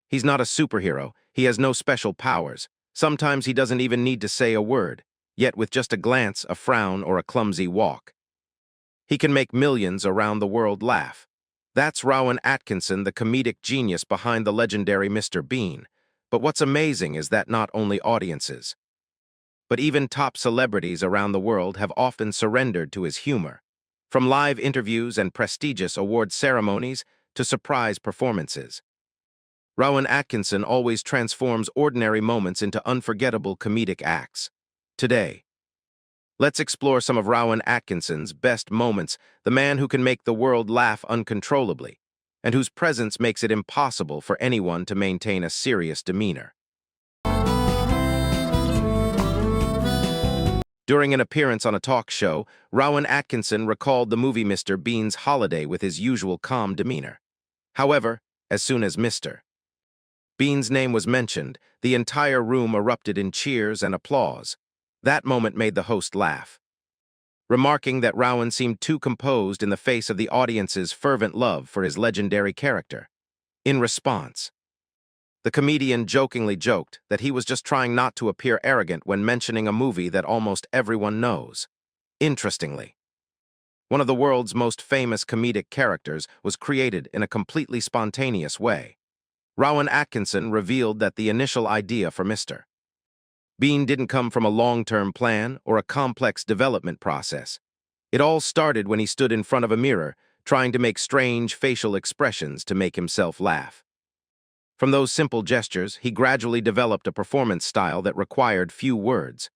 He's not a superhero, he has no special powers. Sometimes he doesn't even need to say a word, yet with just a glance, a frown, or a clumsy walk, he can make millions around the world laugh. That's Rowan Atkinson, the comedic genius behind the legendary Mr. Bean. But what's amazing is that not only audiences, but even top celebrities around the world have often surrendered to his humor. From live interviews and prestigious award ceremonies to surprise performances, Rowan Atkinson always transforms ordinary moments into unforgettable comedic acts. Today, let's explore some of Rowan Atkinson's best moments, the man who can make the world laugh uncontrollably, and whose presence makes it impossible for anyone to maintain a serious demeanor. During an appearance on a talk show, Rowan Atkinson recalled the movie Mr. Bean's holiday with his usual calm demeanor. However, as soon as Mr. Bean's name was mentioned, the entire room erupted in cheers and applause. That moment made the host laugh, remarking that Rowan seemed too composed in the face of the audience's fervent love for his legendary character. In response, the comedian jokingly joked that he was just trying not to appear arrogant when mentioning a movie that almost everyone knows. Interestingly, one of the world's most famous comedic characters was created in a completely spontaneous way. Rowan Atkinson revealed that the initial idea for Mr. Bean didn't come from a long-term plan or a complex development process. It all started when he stood in front of a mirror, trying to make strange facial expressions to make himself laugh. From those simple gestures, he gradually developed a performance style that required few words.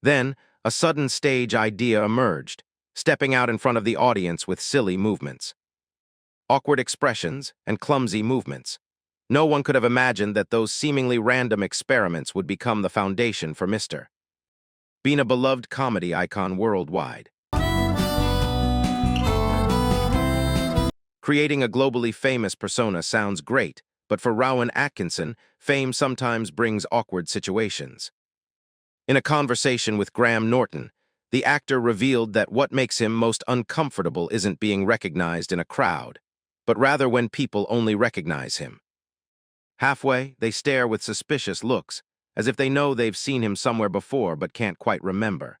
Then, a sudden stage idea emerged, stepping out in front of the audience with silly movements, awkward expressions, and clumsy movements. No one could have imagined that those seemingly random experiments would become the foundation for Mr. Bean, a beloved comedy icon worldwide. Creating a globally famous persona sounds great, but for Rowan Atkinson, fame sometimes brings awkward situations. In a conversation with Graham Norton, the actor revealed that what makes him most uncomfortable isn't being recognized in a crowd, but rather when people only recognize him. Halfway, they stare with suspicious looks, as if they know they've seen him somewhere before but can't quite remember.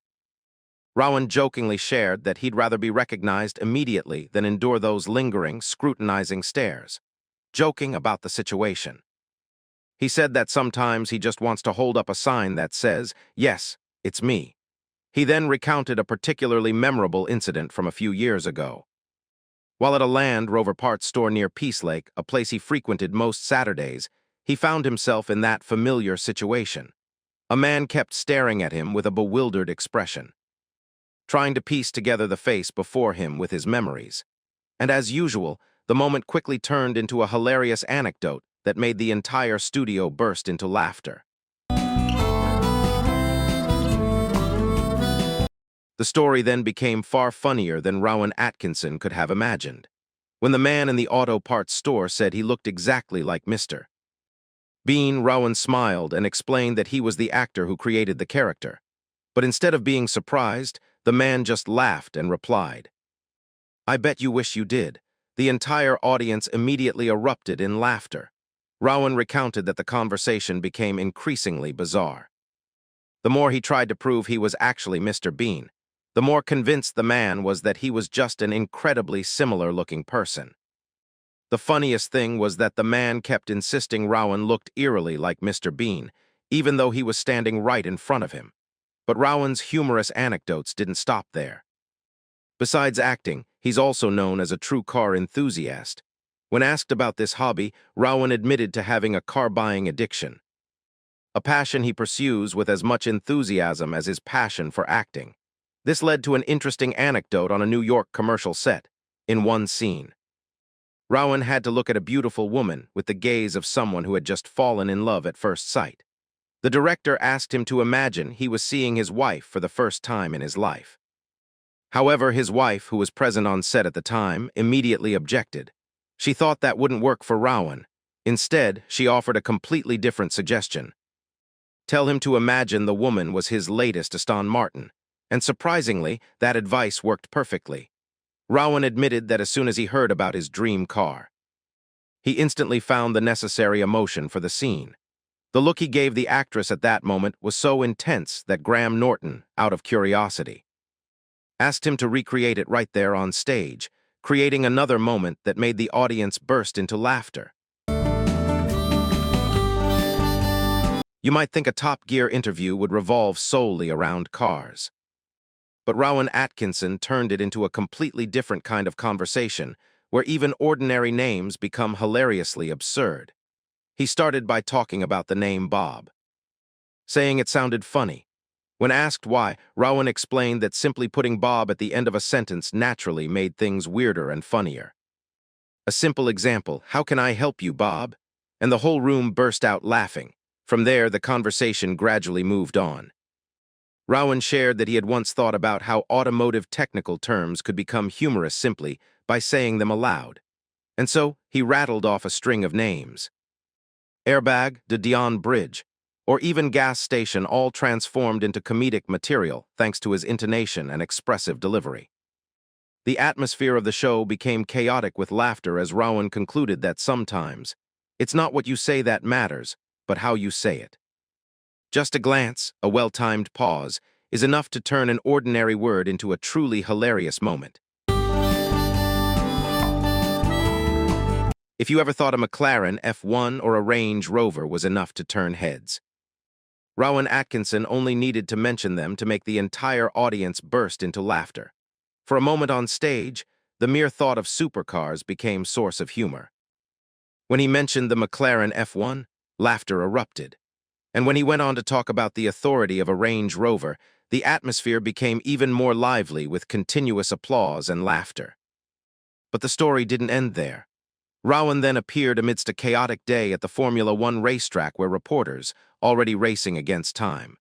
Rowan jokingly shared that he'd rather be recognized immediately than endure those lingering, scrutinizing stares, joking about the situation. He said that sometimes he just wants to hold up a sign that says, "Yes, it's me." He then recounted a particularly memorable incident from a few years ago. While at a Land Rover parts store near Peace Lake, a place he frequented most Saturdays, he found himself in that familiar situation. A man kept staring at him with a bewildered expression, trying to piece together the face before him with his memories. And as usual, the moment quickly turned into a hilarious anecdote that made the entire studio burst into laughter. The story then became far funnier than Rowan Atkinson could have imagined, when the man in the auto parts store said he looked exactly like Mr. Bean. Rowan smiled and explained that he was the actor who created the character. But instead of being surprised, the man just laughed and replied, "I bet you wish you did." The entire audience immediately erupted in laughter. Rowan recounted that the conversation became increasingly bizarre. The more he tried to prove he was actually Mr. Bean, the more convinced the man was that he was just an incredibly similar-looking person. The funniest thing was that the man kept insisting Rowan looked eerily like Mr. Bean, even though he was standing right in front of him. But Rowan's humorous anecdotes didn't stop there. Besides acting, he's also known as a true car enthusiast. When asked about this hobby, Rowan admitted to having a car-buying addiction, a passion he pursues with as much enthusiasm as his passion for acting. This led to an interesting anecdote on a New York commercial set. In one scene, Rowan had to look at a beautiful woman with the gaze of someone who had just fallen in love at first sight. The director asked him to imagine he was seeing his wife for the first time in his life. However, his wife, who was present on set at the time, immediately objected. She thought that wouldn't work for Rowan. Instead, she offered a completely different suggestion. Tell him to imagine the woman was his latest Aston Martin. And surprisingly, that advice worked perfectly. Rowan admitted that as soon as he heard about his dream car, He instantly found the necessary emotion for the scene. The look he gave the actress at that moment was so intense that Graham Norton, out of curiosity, asked him to recreate it right there on stage, creating another moment that made the audience burst into laughter. You might think a Top Gear interview would revolve solely around cars. But Rowan Atkinson turned it into a completely different kind of conversation, where even ordinary names become hilariously absurd. He started by talking about the name Bob, saying it sounded funny. When asked why, Rowan explained that simply putting Bob at the end of a sentence naturally made things weirder and funnier. A simple example, "How can I help you, Bob?" And the whole room burst out laughing. From there, the conversation gradually moved on. Rowan shared that he had once thought about how automotive technical terms could become humorous simply by saying them aloud. And so, he rattled off a string of names. Airbag, de Dion Bridge, or even gas station, all transformed into comedic material thanks to his intonation and expressive delivery. The atmosphere of the show became chaotic with laughter as Rowan concluded that sometimes, it's not what you say that matters, but how you say it. Just a glance, a well-timed pause, is enough to turn an ordinary word into a truly hilarious moment. If you ever thought a McLaren F1 or a Range Rover was enough to turn heads, Rowan Atkinson only needed to mention them to make the entire audience burst into laughter. For a moment on stage, the mere thought of supercars became source of humor. When he mentioned the McLaren F1, laughter erupted. And when he went on to talk about the authority of a Range Rover, the atmosphere became even more lively with continuous applause and laughter. But the story didn't end there. Rowan then appeared amidst a chaotic day at the Formula One racetrack where reporters, already racing against time,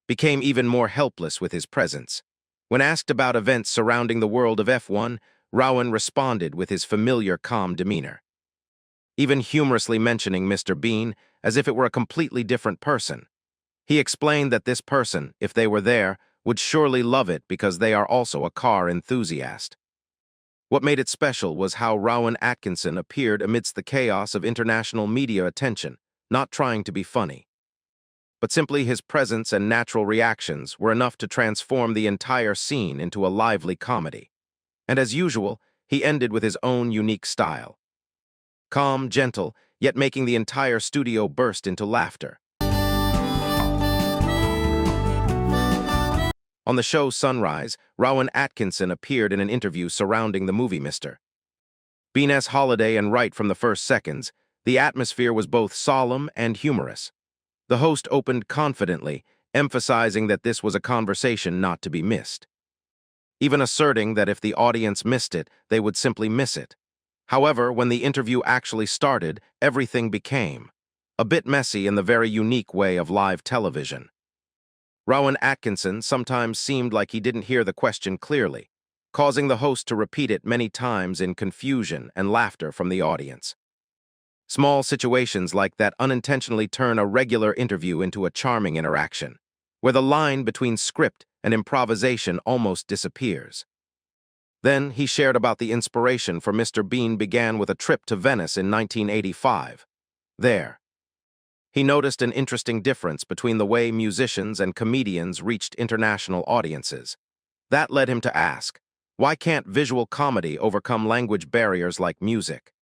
became even more helpless with his presence. When asked about events surrounding the world of F1, Rowan responded with his familiar calm demeanor, even humorously mentioning Mr. Bean as if it were a completely different person. He explained that this person, if they were there, would surely love it because they are also a car enthusiast. What made it special was how Rowan Atkinson appeared amidst the chaos of international media attention, not trying to be funny. But simply his presence and natural reactions were enough to transform the entire scene into a lively comedy. And as usual, he ended with his own unique style. Calm, gentle, yet making the entire studio burst into laughter. On the show Sunrise, Rowan Atkinson appeared in an interview surrounding the movie Mr. Bean's holiday, and right from the first seconds, the atmosphere was both solemn and humorous. The host opened confidently, emphasizing that this was a conversation not to be missed, even asserting that if the audience missed it, they would simply miss it. However, when the interview actually started, everything became a bit messy in the very unique way of live television. Rowan Atkinson sometimes seemed like he didn't hear the question clearly, causing the host to repeat it many times in confusion and laughter from the audience. Small situations like that unintentionally turn a regular interview into a charming interaction, where the line between script and improvisation almost disappears. Then he shared about the inspiration for Mr. Bean began with a trip to Venice in 1985. There, he noticed an interesting difference between the way musicians and comedians reached international audiences. That led him to ask, why can't visual comedy overcome language barriers like music?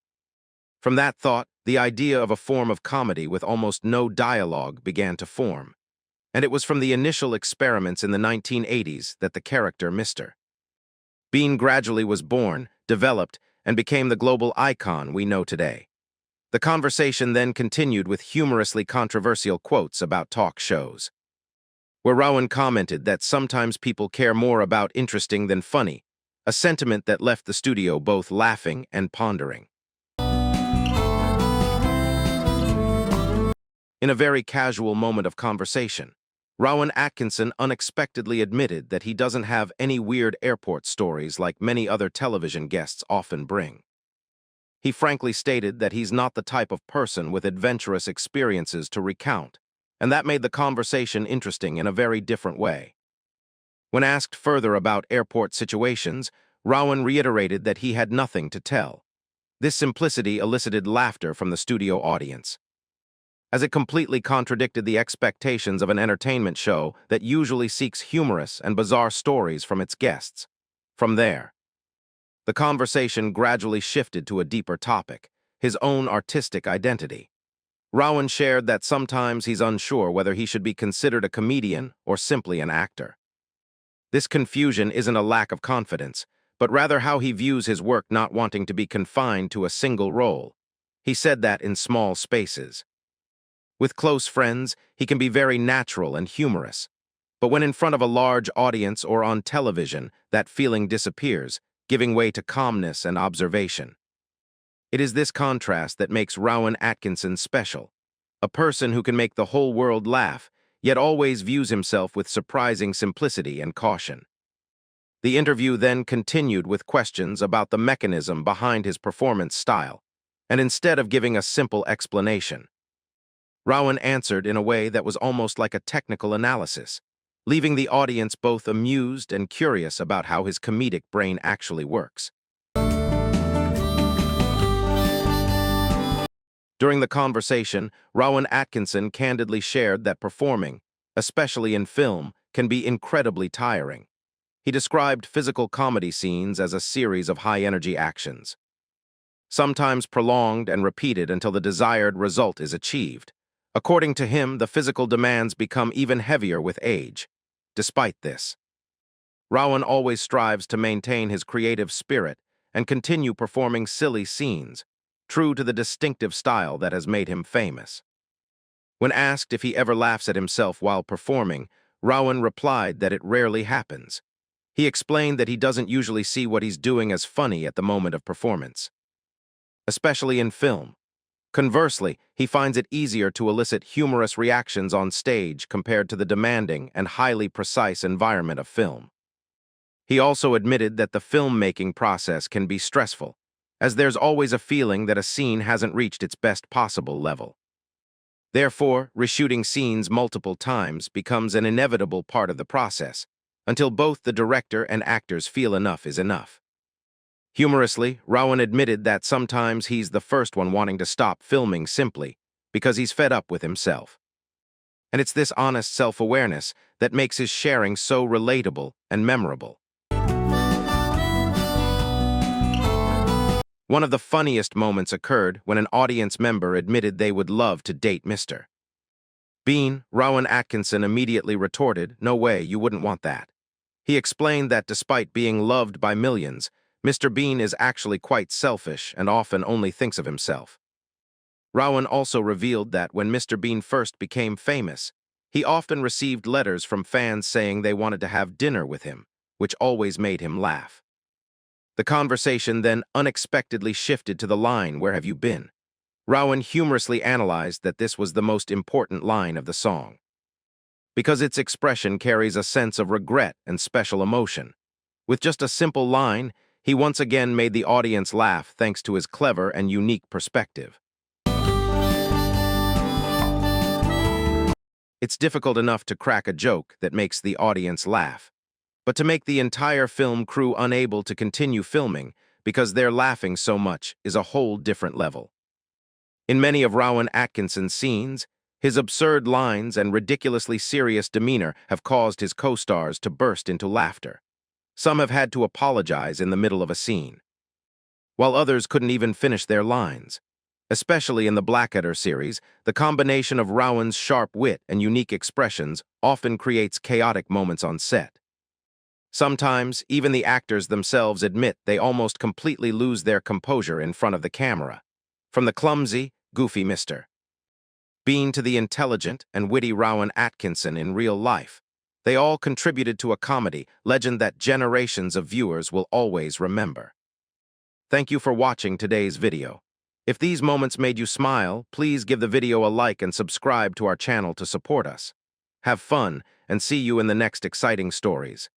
From that thought, the idea of a form of comedy with almost no dialogue began to form. And it was from the initial experiments in the 1980s that the character Mr. Bean gradually was born, developed, and became the global icon we know today. The conversation then continued with humorously controversial quotes about talk shows, where Rowan commented that sometimes people care more about interesting than funny, a sentiment that left the studio both laughing and pondering. In a very casual moment of conversation, Rowan Atkinson unexpectedly admitted that he doesn't have any weird airport stories like many other television guests often bring. He frankly stated that he's not the type of person with adventurous experiences to recount, and that made the conversation interesting in a very different way. When asked further about airport situations, Rowan reiterated that he had nothing to tell. This simplicity elicited laughter from the studio audience, as it completely contradicted the expectations of an entertainment show that usually seeks humorous and bizarre stories from its guests. From there, the conversation gradually shifted to a deeper topic, his own artistic identity. Rowan shared that sometimes he's unsure whether he should be considered a comedian or simply an actor. This confusion isn't a lack of confidence, but rather how he views his work, not wanting to be confined to a single role. He said that in small spaces. With close friends, he can be very natural and humorous. But when in front of a large audience or on television, that feeling disappears, giving way to calmness and observation. It is this contrast that makes Rowan Atkinson special, a person who can make the whole world laugh, yet always views himself with surprising simplicity and caution. The interview then continued with questions about the mechanism behind his performance style, and instead of giving a simple explanation, Rowan answered in a way that was almost like a technical analysis, leaving the audience both amused and curious about how his comedic brain actually works. During the conversation, Rowan Atkinson candidly shared that performing, especially in film, can be incredibly tiring. He described physical comedy scenes as a series of high-energy actions, sometimes prolonged and repeated until the desired result is achieved. According to him, the physical demands become even heavier with age. Despite this, Rowan always strives to maintain his creative spirit and continue performing silly scenes, true to the distinctive style that has made him famous. When asked if he ever laughs at himself while performing, Rowan replied that it rarely happens. He explained that he doesn't usually see what he's doing as funny at the moment of performance, especially in film. Conversely, he finds it easier to elicit humorous reactions on stage compared to the demanding and highly precise environment of film. He also admitted that the filmmaking process can be stressful, as there's always a feeling that a scene hasn't reached its best possible level. Therefore, reshooting scenes multiple times becomes an inevitable part of the process, until both the director and actors feel enough is enough. Humorously, Rowan admitted that sometimes he's the first one wanting to stop filming simply because he's fed up with himself. And it's this honest self-awareness that makes his sharing so relatable and memorable. One of the funniest moments occurred when an audience member admitted they would love to date Mr. Bean. Rowan Atkinson immediately retorted, "No way, you wouldn't want that." He explained that despite being loved by millions, Mr. Bean is actually quite selfish and often only thinks of himself. Rowan also revealed that when Mr. Bean first became famous, he often received letters from fans saying they wanted to have dinner with him, which always made him laugh. The conversation then unexpectedly shifted to the line, "Where have you been?" Rowan humorously analyzed that this was the most important line of the song, because its expression carries a sense of regret and special emotion. With just a simple line, he once again made the audience laugh thanks to his clever and unique perspective. It's difficult enough to crack a joke that makes the audience laugh, but to make the entire film crew unable to continue filming because they're laughing so much is a whole different level. In many of Rowan Atkinson's scenes, his absurd lines and ridiculously serious demeanor have caused his co-stars to burst into laughter. Some have had to apologize in the middle of a scene, while others couldn't even finish their lines. Especially in the Blackadder series, the combination of Rowan's sharp wit and unique expressions often creates chaotic moments on set. Sometimes, even the actors themselves admit they almost completely lose their composure in front of the camera. From the clumsy, goofy Mr. Bean to the intelligent and witty Rowan Atkinson in real life, they all contributed to a comedy legend that generations of viewers will always remember. Thank you for watching today's video. If these moments made you smile, please give the video a like and subscribe to our channel to support us. Have fun, and see you in the next exciting stories.